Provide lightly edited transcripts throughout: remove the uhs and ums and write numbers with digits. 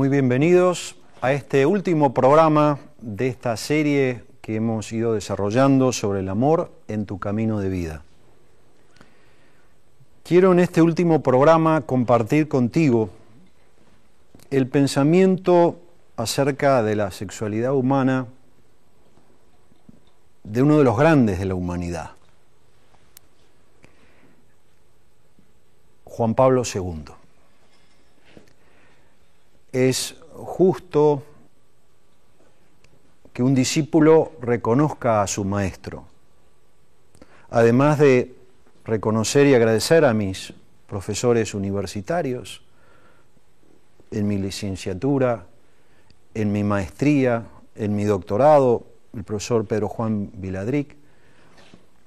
Muy bienvenidos a este último programa de esta serie que hemos ido desarrollando sobre el amor en tu camino de vida. Quiero en este último programa compartir contigo el pensamiento acerca de la sexualidad humana de uno de los grandes de la humanidad, Juan Pablo II. Es justo que un discípulo reconozca a su maestro, además de reconocer y agradecer a mis profesores universitarios en mi licenciatura, en mi maestría, en mi doctorado, el profesor Pedro Juan Viladric.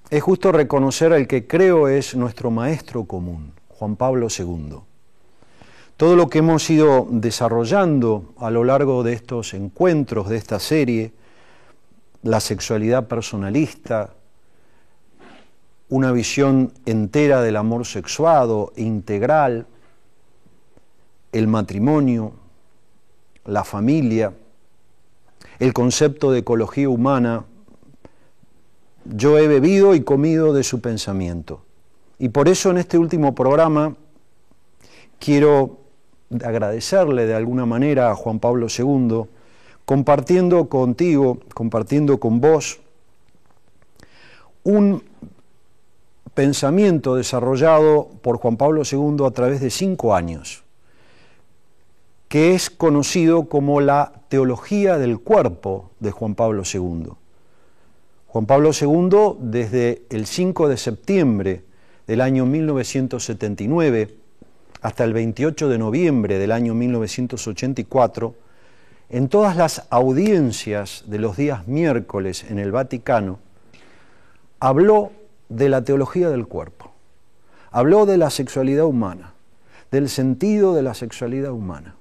Es justo reconocer al que creo es nuestro maestro común, Juan Pablo II. Todo lo que hemos ido desarrollando a lo largo de estos encuentros, de esta serie, la sexualidad personalista, una visión entera del amor sexuado, integral, el matrimonio, la familia, el concepto de ecología humana, yo he bebido y comido de su pensamiento. Y por eso en este último programa quiero agradecerle de alguna manera a Juan Pablo II, compartiendo contigo, compartiendo con vos, un pensamiento desarrollado por Juan Pablo II a través de 5 años, que es conocido como la teología del cuerpo de Juan Pablo II. Juan Pablo II, desde el 5 de septiembre del año 1979, hasta el 28 de noviembre del año 1984, en todas las audiencias de los días miércoles en el Vaticano, habló de la teología del cuerpo, habló de la sexualidad humana, del sentido de la sexualidad humana.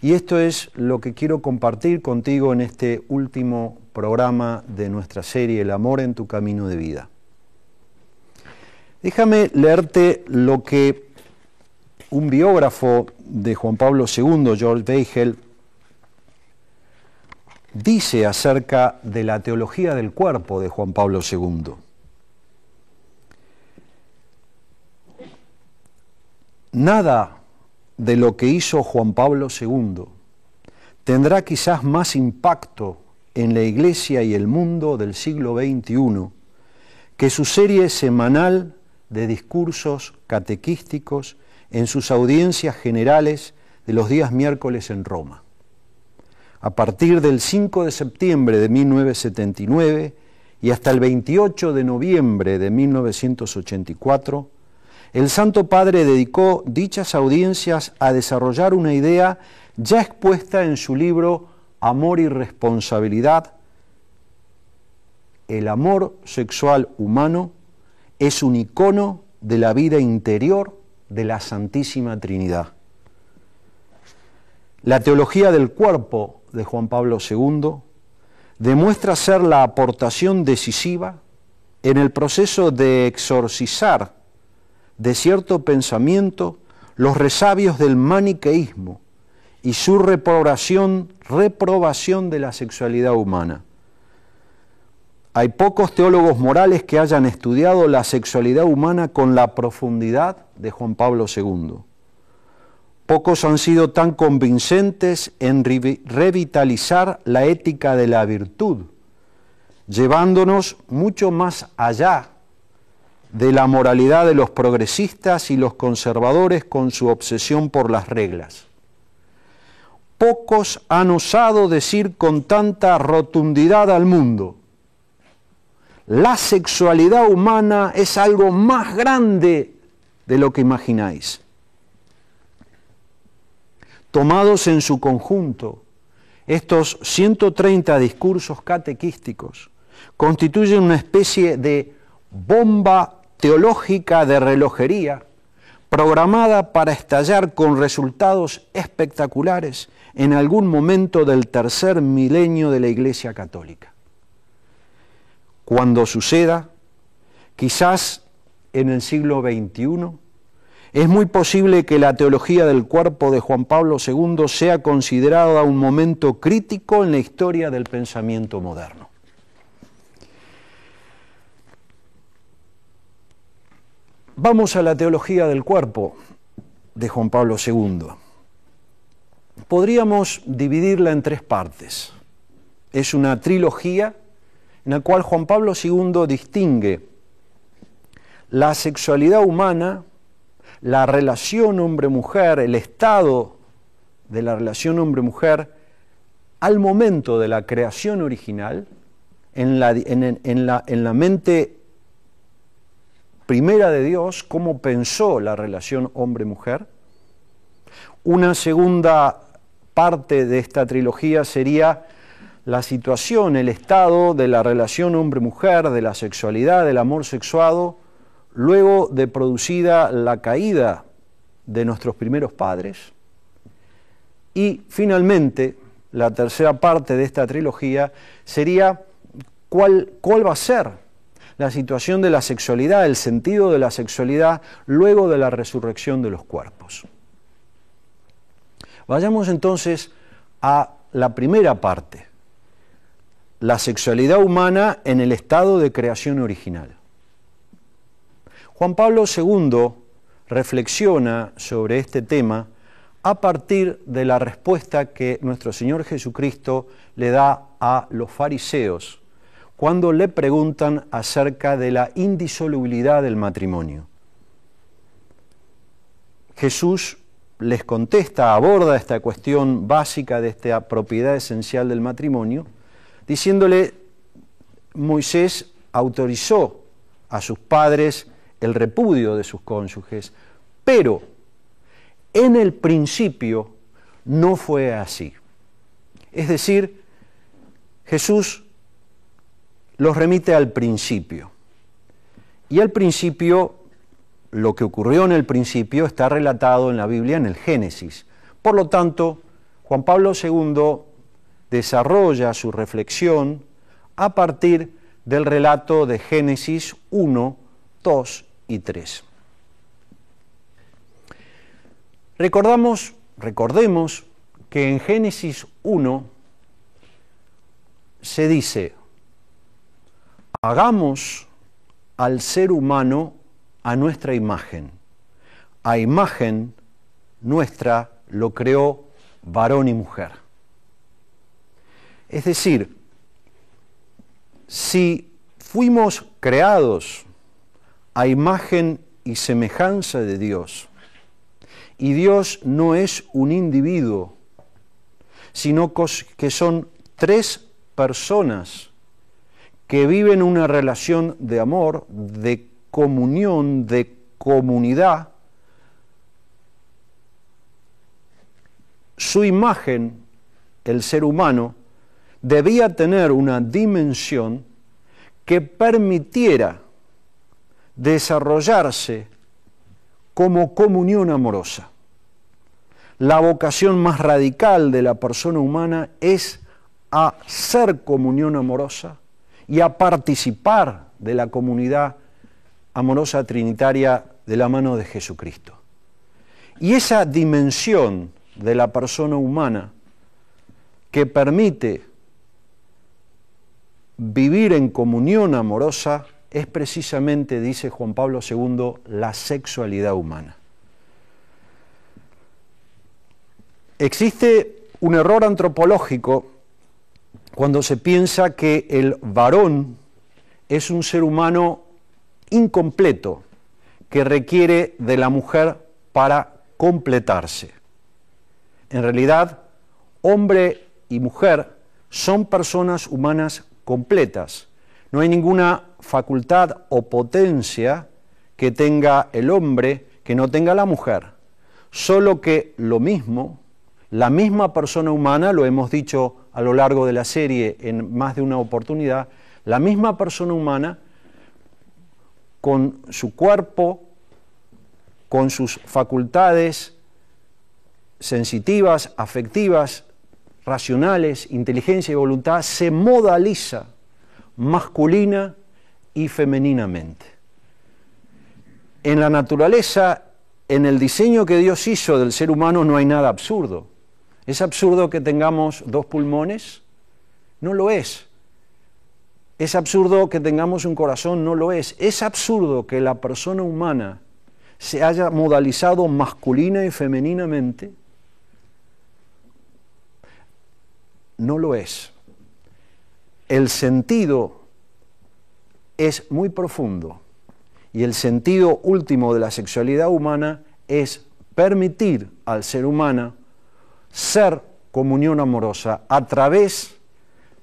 Y esto es lo que quiero compartir contigo en este último programa de nuestra serie, El amor en tu camino de vida. Déjame leerte lo que un biógrafo de Juan Pablo II, George Weigel, dice acerca de la teología del cuerpo de Juan Pablo II. Nada de lo que hizo Juan Pablo II tendrá quizás más impacto en la Iglesia y el mundo del siglo XXI que su serie semanal de discursos catequísticos en sus audiencias generales de los días miércoles en Roma. A partir del 5 de septiembre de 1979 y hasta el 28 de noviembre de 1984, el Santo Padre dedicó dichas audiencias a desarrollar una idea ya expuesta en su libro Amor y Responsabilidad. El amor sexual humano es un icono de la vida interior de la Santísima Trinidad. La teología del cuerpo de Juan Pablo II demuestra ser la aportación decisiva en el proceso de exorcizar de cierto pensamiento los resabios del maniqueísmo y su reprobación de la sexualidad humana. Hay pocos teólogos morales que hayan estudiado la sexualidad humana con la profundidad de Juan Pablo II. Pocos han sido tan convincentes en revitalizar la ética de la virtud, llevándonos mucho más allá de la moralidad de los progresistas y los conservadores con su obsesión por las reglas. Pocos han osado decir con tanta rotundidad al mundo: la sexualidad humana es algo más grande de lo que imagináis. Tomados en su conjunto, estos 130 discursos catequísticos constituyen una especie de bomba teológica de relojería programada para estallar con resultados espectaculares en algún momento del tercer milenio de la Iglesia Católica. Cuando suceda, quizás en el siglo XXI, Es muy posible que la teología del cuerpo de Juan Pablo II sea considerada un momento crítico en la historia del pensamiento moderno. Vamos a la teología del cuerpo de Juan Pablo II. Podríamos dividirla en tres partes. Es una trilogía en la cual Juan Pablo II distingue la sexualidad humana, la relación hombre-mujer, el estado de la relación hombre-mujer al momento de la creación original, en la mente primera de Dios, cómo pensó la relación hombre-mujer. Una segunda parte de esta trilogía sería la situación, el estado de la relación hombre-mujer, de la sexualidad, del amor sexuado, luego de producida la caída de nuestros primeros padres. Y finalmente, la tercera parte de esta trilogía sería cuál va a ser la situación de la sexualidad, el sentido de la sexualidad luego de la resurrección de los cuerpos. Vayamos entonces a la primera parte, la sexualidad humana en el estado de creación original. Juan Pablo II reflexiona sobre este tema a partir de la respuesta que nuestro Señor Jesucristo le da a los fariseos cuando le preguntan acerca de la indisolubilidad del matrimonio. Jesús les contesta, aborda esta cuestión básica de esta propiedad esencial del matrimonio, diciéndole, Moisés autorizó a sus padres el repudio de sus cónyuges, pero en el principio no fue así. Es decir, Jesús los remite al principio. Y al principio, lo que ocurrió en el principio está relatado en la Biblia, en el Génesis. Por lo tanto, Juan Pablo II desarrolla su reflexión a partir del relato de Génesis 1, 2 y 3. Recordemos que en Génesis 1 se dice, hagamos al ser humano a nuestra imagen. A imagen nuestra lo creó varón y mujer. Es decir, si fuimos creados a imagen y semejanza de Dios, y Dios no es un individuo, sino que son tres personas que viven una relación de amor, de comunión, de comunidad, su imagen, el ser humano, debía tener una dimensión que permitiera desarrollarse como comunión amorosa. La vocación más radical de la persona humana es a ser comunión amorosa y a participar de la comunidad amorosa trinitaria de la mano de Jesucristo. Y esa dimensión de la persona humana que permite vivir en comunión amorosa es precisamente, dice Juan Pablo II, la sexualidad humana. Existe un error antropológico cuando se piensa que el varón es un ser humano incompleto que requiere de la mujer para completarse. En realidad, hombre y mujer son personas humanas completas. No hay ninguna facultad o potencia que tenga el hombre que no tenga la mujer. Solo que lo mismo, la misma persona humana, lo hemos dicho a lo largo de la serie en más de una oportunidad, la misma persona humana con su cuerpo, con sus facultades sensitivas, afectivas, racionales, inteligencia y voluntad, se modaliza masculina y femeninamente. En la naturaleza en el diseño que Dios hizo del ser humano no hay nada absurdo. ¿Es absurdo que tengamos 2 pulmones? No lo es. ¿Es absurdo que tengamos un corazón? No lo es. ¿Es absurdo que la persona humana se haya modalizado masculina y femeninamente? No lo es. El sentido es muy profundo y el sentido último de la sexualidad humana es permitir al ser humano ser comunión amorosa a través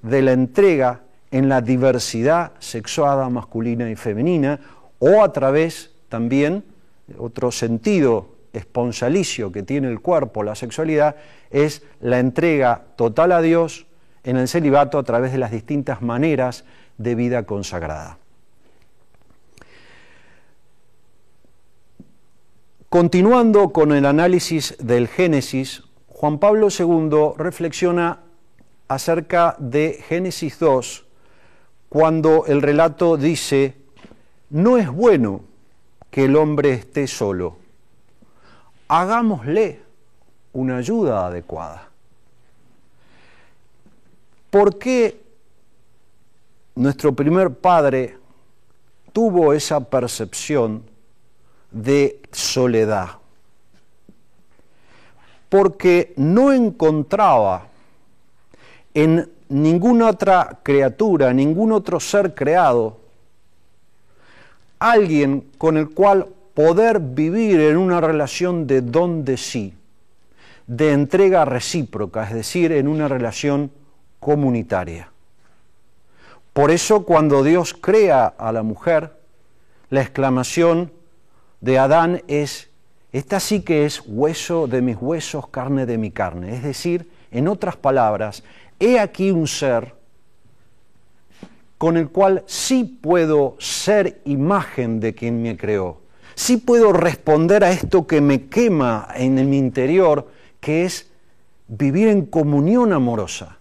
de la entrega en la diversidad sexuada masculina y femenina, o a través también, otro sentido esponsalicio que tiene el cuerpo, la sexualidad, es la entrega total a Dios en el celibato a través de las distintas maneras de vida consagrada. Continuando con el análisis del Génesis, Juan Pablo II reflexiona acerca de Génesis 2, cuando el relato dice: no es bueno que el hombre esté solo, hagámosle una ayuda adecuada. ¿Por qué nuestro primer padre tuvo esa percepción de soledad? Porque no encontraba en ninguna otra criatura, ningún otro ser creado, alguien con el cual poder vivir en una relación de don de sí, de entrega recíproca, es decir, en una relación comunitaria. Por eso, cuando Dios crea a la mujer, la exclamación de Adán es: esta sí que es hueso de mis huesos, carne de mi carne. Es decir, en otras palabras, he aquí un ser con el cual sí puedo ser imagen de quien me creó. Sí puedo responder a esto que me quema en mi interior, que es vivir en comunión amorosa.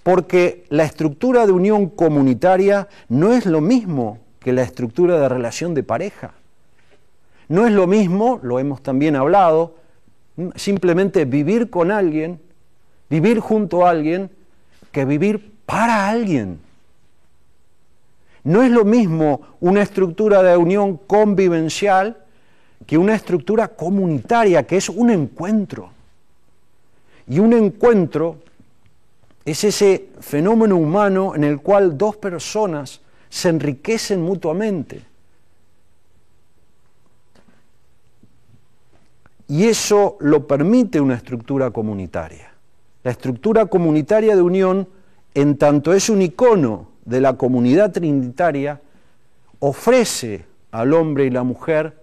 Porque la estructura de unión comunitaria no es lo mismo que la estructura de relación de pareja. No es lo mismo, lo hemos también hablado, simplemente vivir con alguien, vivir junto a alguien, que vivir para alguien. No es lo mismo una estructura de unión convivencial que una estructura comunitaria, que es un encuentro. Y un encuentro es ese fenómeno humano en el cual 2 personas se enriquecen mutuamente. Y eso lo permite una estructura comunitaria. La estructura comunitaria de unión, en tanto es un icono de la comunidad trinitaria, ofrece al hombre y la mujer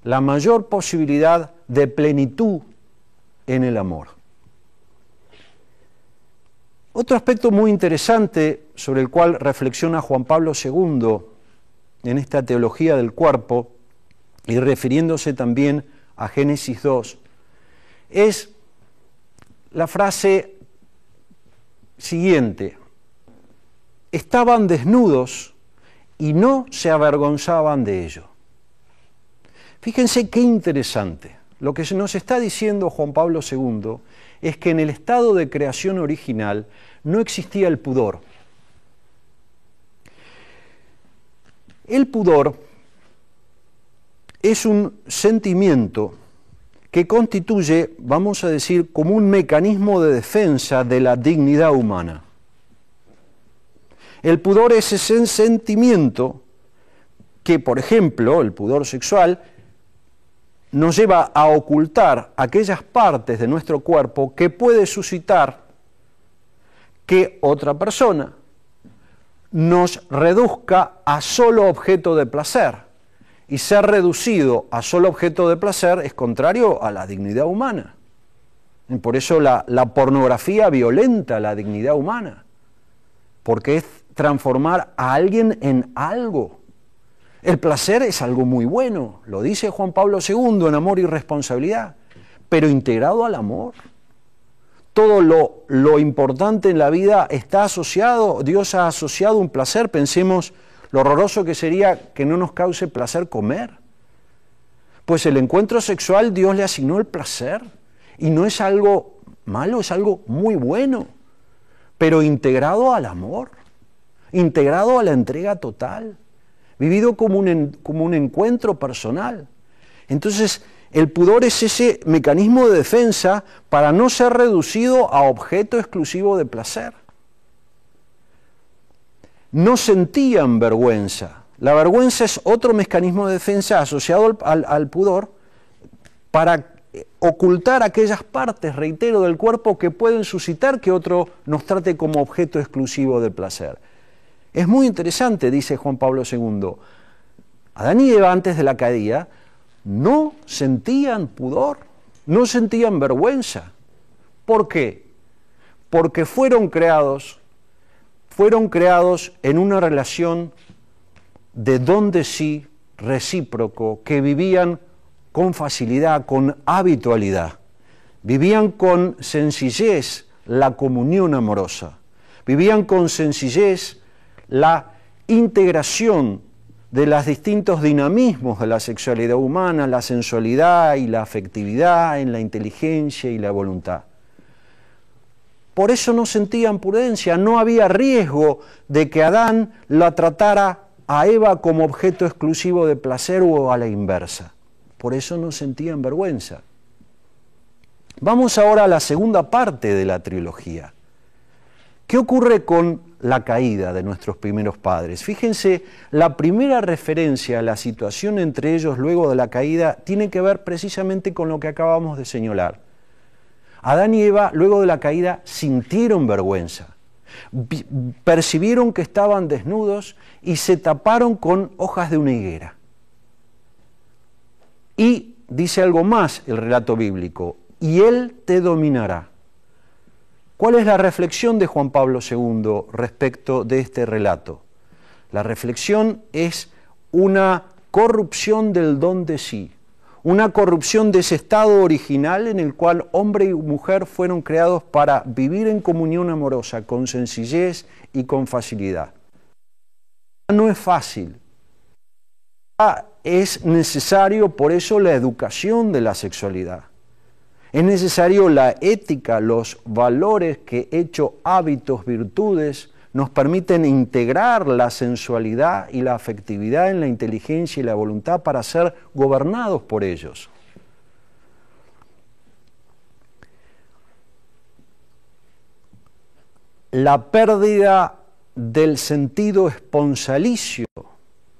la mayor posibilidad de plenitud en el amor. Otro aspecto muy interesante sobre el cual reflexiona Juan Pablo II en esta teología del cuerpo, y refiriéndose también a Génesis 2, es la frase siguiente: estaban desnudos y no se avergonzaban de ello. Fíjense qué interesante. Lo que nos está diciendo Juan Pablo II es que en el estado de creación original no existía el pudor. El pudor es un sentimiento que constituye, vamos a decir, como un mecanismo de defensa de la dignidad humana. El pudor es ese sentimiento que, por ejemplo, el pudor sexual, nos lleva a ocultar aquellas partes de nuestro cuerpo que puede suscitar que otra persona nos reduzca a solo objeto de placer. Y ser reducido a solo objeto de placer es contrario a la dignidad humana. Y por eso la pornografía violenta la dignidad humana, porque es transformar a alguien en algo. El placer es algo muy bueno, lo dice Juan Pablo II en Amor y Responsabilidad, pero integrado al amor. Todo lo importante en la vida está asociado, Dios ha asociado un placer. Pensemos lo horroroso que sería que no nos cause placer comer. Pues el encuentro sexual Dios le asignó el placer y no es algo malo, es algo muy bueno, pero integrado al amor, integrado a la entrega total, vivido como un encuentro personal. Entonces, el pudor es ese mecanismo de defensa para no ser reducido a objeto exclusivo de placer. No sentían vergüenza. La vergüenza es otro mecanismo de defensa asociado al pudor para ocultar aquellas partes, reitero, del cuerpo que pueden suscitar que otro nos trate como objeto exclusivo de placer. Es muy interesante, dice Juan Pablo II, Adán y Eva antes de la caída no sentían pudor, no sentían vergüenza. ¿Por qué? Porque fueron creados en una relación de don de sí recíproco, que vivían con facilidad, con habitualidad. Vivían con sencillez la comunión amorosa. Vivían con sencillez la integración de los distintos dinamismos de la sexualidad humana, la sensualidad y la afectividad, en la inteligencia y la voluntad. Por eso no sentían prudencia, no había riesgo de que Adán la tratara a Eva como objeto exclusivo de placer o a la inversa. Por eso no sentían vergüenza. Vamos ahora a la segunda parte de la trilogía. ¿Qué ocurre con la caída de nuestros primeros padres? Fíjense, la primera referencia a la situación entre ellos luego de la caída tiene que ver precisamente con lo que acabamos de señalar. Adán y Eva, luego de la caída, sintieron vergüenza, percibieron que estaban desnudos y se taparon con hojas de una higuera. Y dice algo más el relato bíblico, y Él te dominará. ¿Cuál es la reflexión de Juan Pablo II respecto de este relato? La reflexión es una corrupción del don de sí, una corrupción de ese estado original en el cual hombre y mujer fueron creados para vivir en comunión amorosa, con sencillez y con facilidad. No es fácil. Es necesario, por eso, la educación de la sexualidad. Es necesario la ética, los valores que, hecho hábitos, virtudes, nos permiten integrar la sensualidad y la afectividad en la inteligencia y la voluntad para ser gobernados por ellos. La pérdida del sentido esponsalicio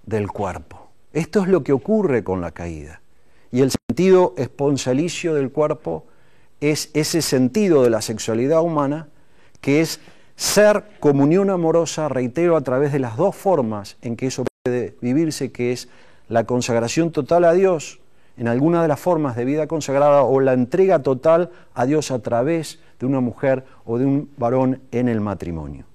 del cuerpo. Esto es lo que ocurre con la caída. Y el sentido esponsalicio del cuerpo es ese sentido de la sexualidad humana que es ser comunión amorosa, reitero, a través de las dos formas en que eso puede vivirse, que es la consagración total a Dios, en alguna de las formas de vida consagrada, o la entrega total a Dios a través de una mujer o de un varón en el matrimonio.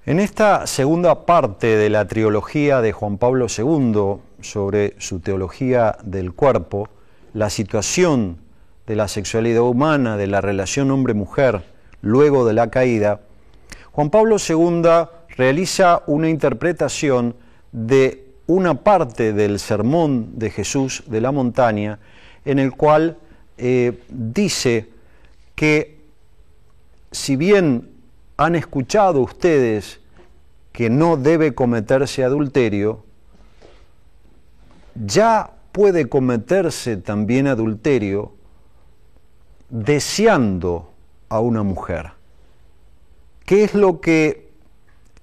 En esta segunda parte de la trilogía de Juan Pablo II sobre su teología del cuerpo, la situación de la sexualidad humana, de la relación hombre-mujer luego de la caída, Juan Pablo II realiza una interpretación de una parte del sermón de Jesús de la montaña, en el cual dice que si bien han escuchado ustedes que no debe cometerse adulterio, ya puede cometerse también adulterio deseando a una mujer. ¿Qué es lo que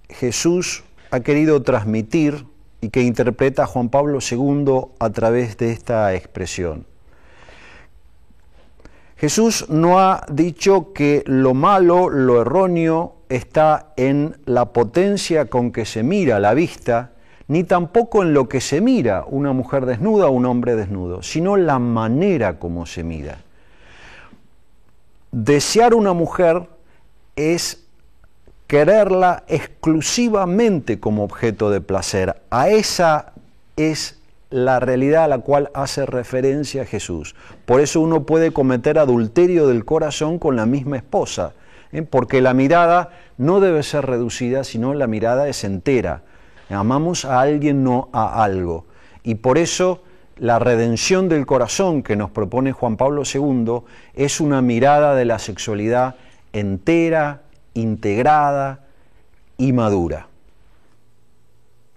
Jesús ha querido transmitir y que interpreta Juan Pablo II a través de esta expresión? Jesús no ha dicho que lo malo, lo erróneo, está en la potencia con que se mira la vista, ni tampoco en lo que se mira una mujer desnuda o un hombre desnudo, sino la manera como se mira. Desear una mujer es quererla exclusivamente como objeto de placer. A esa es la realidad a la cual hace referencia Jesús. Por eso uno puede cometer adulterio del corazón con la misma esposa, porque la mirada no debe ser reducida, sino la mirada es entera. Amamos a alguien, no a algo. Y por eso la redención del corazón que nos propone Juan Pablo II es una mirada de la sexualidad entera, integrada y madura.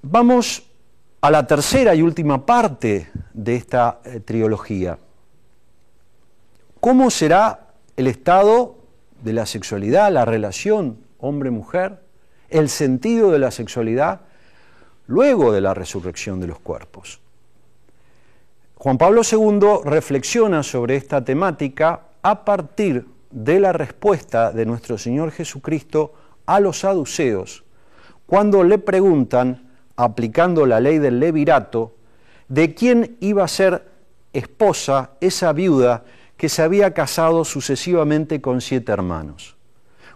Vamos a la tercera y última parte de esta trilogía. ¿Cómo será el estado de la sexualidad, la relación hombre-mujer, el sentido de la sexualidad luego de la resurrección de los cuerpos? Juan Pablo II reflexiona sobre esta temática a partir de la respuesta de nuestro Señor Jesucristo a los saduceos, cuando le preguntan, aplicando la ley del levirato, de quién iba a ser esposa esa viuda que se había casado sucesivamente con 7 hermanos.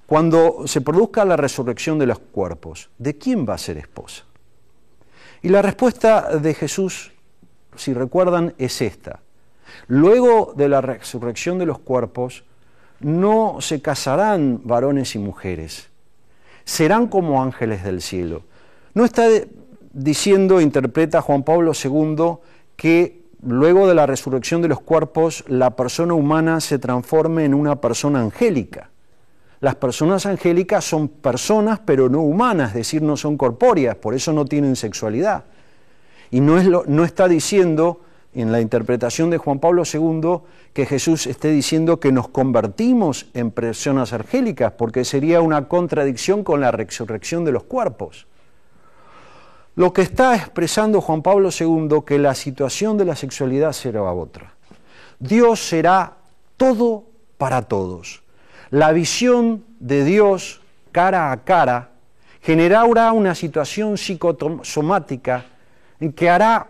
Cuando se produzca la resurrección de los cuerpos, ¿de quién va a ser esposa? Y la respuesta de Jesús, si recuerdan, es esta. Luego de la resurrección de los cuerpos, no se casarán varones y mujeres, serán como ángeles del cielo. No está diciendo, interpreta Juan Pablo II, que luego de la resurrección de los cuerpos la persona humana se transforme en una persona angélica. Las personas angélicas son personas pero no humanas, es decir, no son corpóreas, por eso no tienen sexualidad. Y no está diciendo, en la interpretación de Juan Pablo II, que Jesús esté diciendo que nos convertimos en personas angélicas, porque sería una contradicción con la resurrección de los cuerpos. Lo que está expresando Juan Pablo II, que la situación de la sexualidad será otra. Dios será todo para todos. La visión de Dios cara a cara generará una situación psicosomática en que hará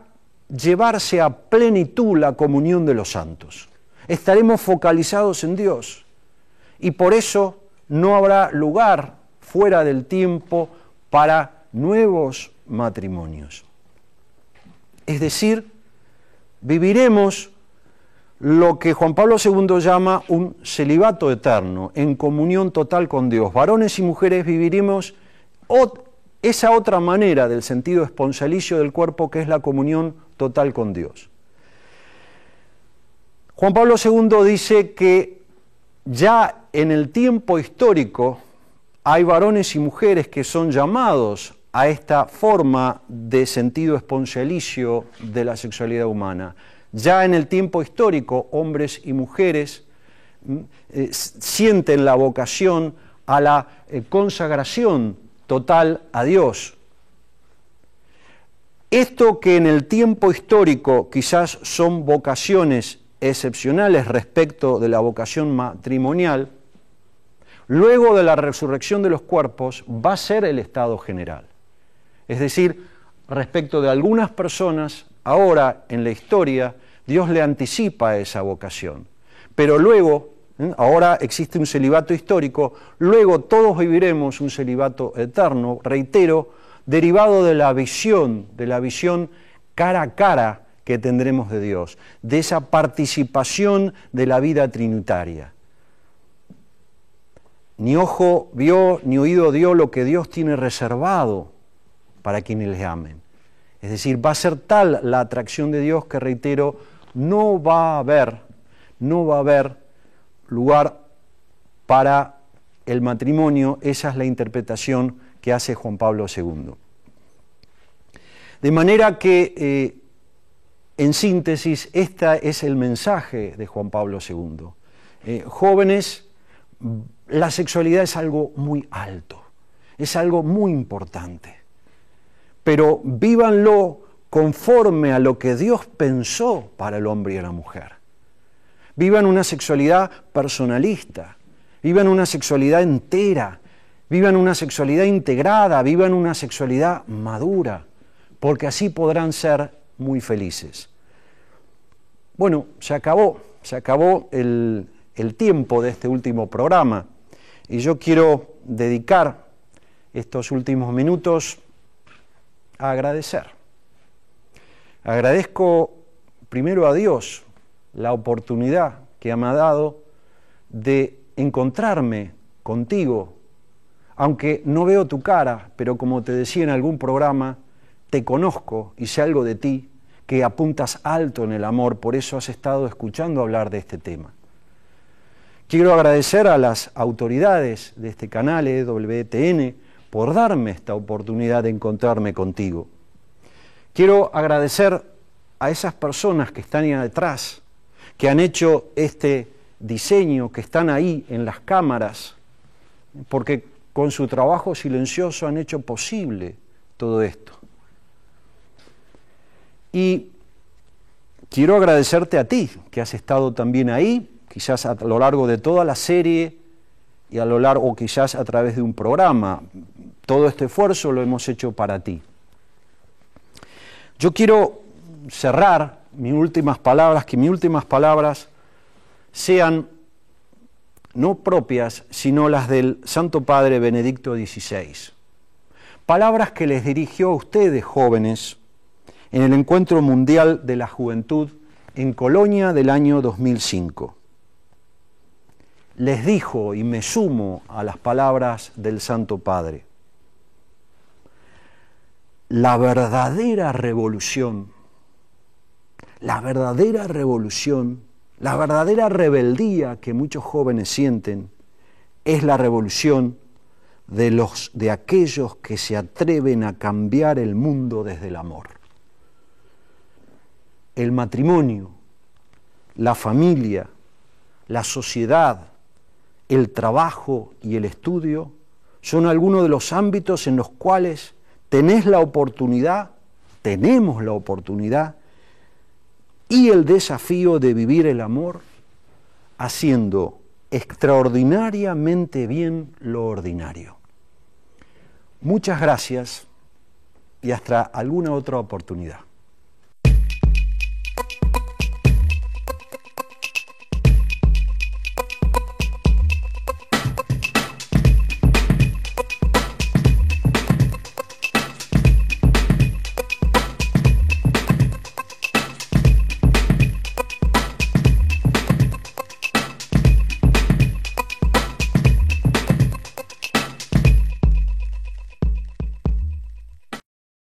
llevarse a plenitud la comunión de los santos. Estaremos focalizados en Dios y por eso no habrá lugar fuera del tiempo para nuevos matrimonios. Es decir, viviremos lo que Juan Pablo II llama un celibato eterno, en comunión total con Dios. Varones y mujeres viviremos esa otra manera del sentido esponsalicio del cuerpo, que es la comunión total con Dios. Juan Pablo II dice que ya en el tiempo histórico hay varones y mujeres que son llamados a esta forma de sentido esponsalicio de la sexualidad humana. Ya en el tiempo histórico, hombres y mujeres sienten la vocación a la consagración total a Dios. Esto que en el tiempo histórico quizás son vocaciones excepcionales respecto de la vocación matrimonial, luego de la resurrección de los cuerpos va a ser el estado general. Es decir, respecto de algunas personas, ahora en la historia, Dios le anticipa esa vocación. Pero luego, ahora existe un celibato histórico, luego todos viviremos un celibato eterno, reitero, derivado de la visión cara a cara que tendremos de Dios, de esa participación de la vida trinitaria. Ni ojo vio, ni oído dio lo que Dios tiene reservado para quienes le amen. Es decir, va a ser tal la atracción de Dios que, reitero, no va a haber lugar para el matrimonio. Esa es la interpretación que hace Juan Pablo II. De manera que, en síntesis, este es el mensaje de Juan Pablo II. Jóvenes, la sexualidad es algo muy alto, es algo muy importante, pero vívanlo conforme a lo que Dios pensó para el hombre y la mujer. Vivan una sexualidad personalista, vivan una sexualidad entera, vivan una sexualidad integrada, vivan una sexualidad madura, porque así podrán ser muy felices. Bueno, se acabó el tiempo de este último programa y yo quiero dedicar estos últimos minutos a agradecer. Agradezco primero a Dios la oportunidad que me ha dado de encontrarme contigo, aunque no veo tu cara, pero como te decía en algún programa, te conozco y sé algo de ti, que apuntas alto en el amor, por eso has estado escuchando hablar de este tema. Quiero agradecer a las autoridades de este canal, EWTN, por darme esta oportunidad de encontrarme contigo. Quiero agradecer a esas personas que están ahí detrás, que han hecho este diseño, que están ahí en las cámaras, porque con su trabajo silencioso han hecho posible todo esto. Y quiero agradecerte a ti, que has estado también ahí, quizás a lo largo de toda la serie y a lo largo, o quizás a través de un programa. Todo este esfuerzo lo hemos hecho para ti. Yo quiero cerrar mis últimas palabras, que mis últimas palabras sean no propias, sino las del Santo Padre Benedicto XVI. Palabras que les dirigió a ustedes, jóvenes, en el Encuentro Mundial de la Juventud en Colonia del año 2005. Les dijo, y me sumo a las palabras del Santo Padre, la verdadera revolución, la verdadera rebeldía que muchos jóvenes sienten es la revolución de aquellos que se atreven a cambiar el mundo desde el amor. El matrimonio, la familia, la sociedad, el trabajo y el estudio son algunos de los ámbitos en los cuales tenemos la oportunidad y el desafío de vivir el amor haciendo extraordinariamente bien lo ordinario. Muchas gracias y hasta alguna otra oportunidad.